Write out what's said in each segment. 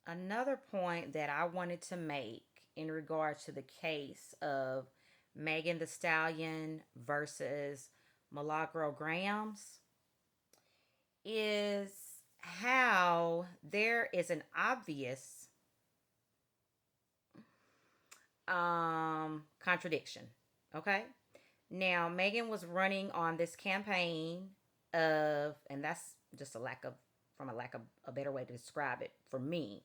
Another point that I wanted to make in regards to the case of Megan the Stallion versus Milagro Grams is how there is an obvious contradiction. Okay. Now, Megan was running on this campaign of, and that's just a lack of, from a lack of a better way to describe it for me,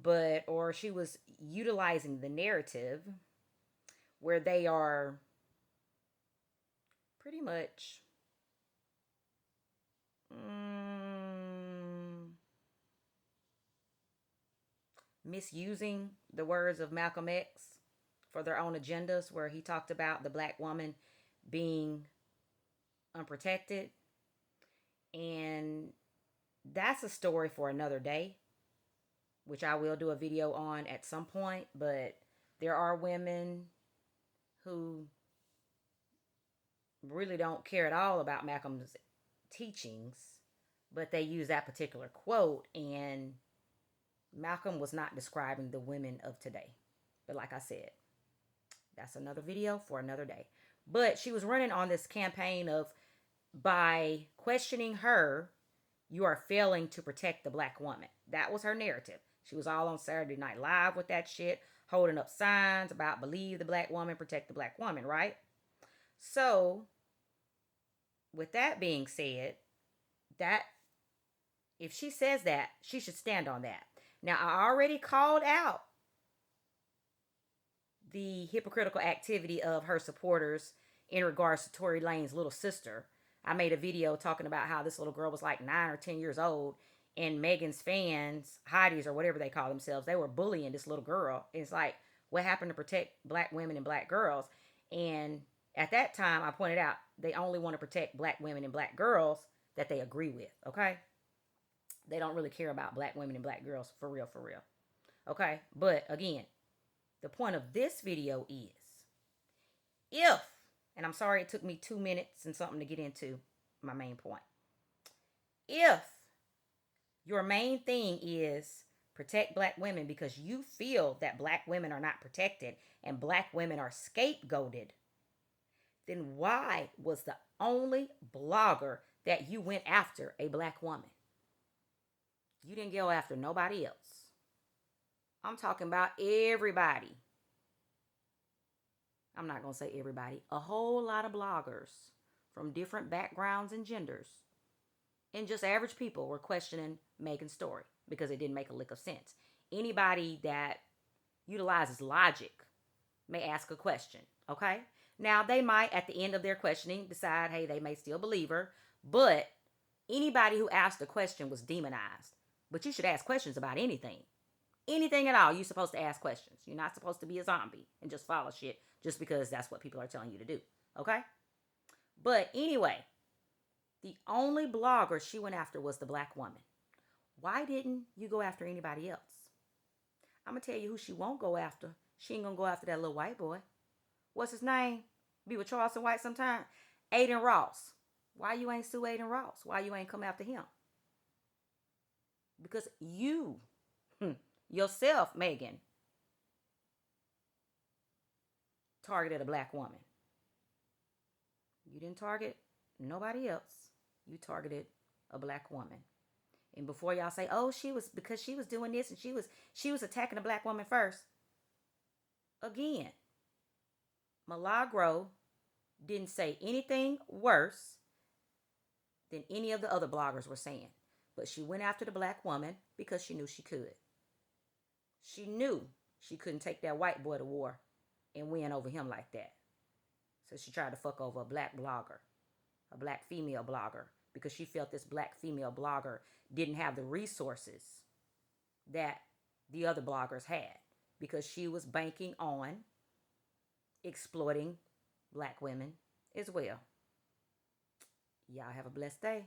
but, or she was utilizing the narrative where they are pretty much mm, misusing the words of Malcolm X for their own agendas, where he talked about the black woman being unprotected. And that's a story for another day, which I will do a video on at some point. But there are women who really don't care at all about Malcolm's teachings, but they use that particular quote, and Malcolm was not describing the women of today. But like I said, that's another video for another day. But she was running on this campaign of, by questioning her, you are failing to protect the black woman. That was her narrative. She was all on Saturday Night Live with that shit, holding up signs about believe the black woman, protect the black woman, right? So, with that being said, that if she says that, she should stand on that. Now, I already called out the hypocritical activity of her supporters in regards to Tory Lane's little sister. I made a video talking about how this little girl was like 9 or 10 years old, and Megan's fans, Heidi's or whatever they call themselves, they were bullying this little girl. It's like, what happened to protect black women and black girls? And at that time, I pointed out they only want to protect black women and black girls that they agree with, okay? They don't really care about black women and black girls for real, for real. Okay? But again, the point of this video is if, and I'm sorry it took me 2 minutes and something to get into my main point. If your main thing is protect black women because you feel that black women are not protected and black women are scapegoated, then why was the only blogger that you went after a black woman? You didn't go after nobody else. I'm talking about everybody. I'm not going to say everybody. A whole lot of bloggers from different backgrounds and genders and just average people were questioning Megan's story because it didn't make a lick of sense. Anybody that utilizes logic may ask a question, okay? Now, they might, at the end of their questioning, decide, hey, they may still believe her, but anybody who asked a question was demonized. But you should ask questions about anything. Anything at all, you're supposed to ask questions. You're not supposed to be a zombie and just follow shit just because that's what people are telling you to do. Okay? But anyway, the only blogger she went after was the black woman. Why didn't you go after anybody else? I'm going to tell you who she won't go after. She ain't going to go after that little white boy. What's his name? Be with Charleston White sometime. Aiden Ross. Why you ain't sue Aiden Ross? Why you ain't come after him? Because you, yourself, Megan, targeted a black woman. You didn't target nobody else. You targeted a black woman. And before y'all say, oh, she was, because she was doing this and she was attacking a black woman first. Again, Milagro didn't say anything worse than any of the other bloggers were saying. But she went after the black woman because she knew she could. She knew she couldn't take that white boy to war and win over him like that. So she tried to fuck over a black blogger, a black female blogger, because she felt this black female blogger didn't have the resources that the other bloggers had, because she was banking on exploiting black women as well. Y'all have a blessed day.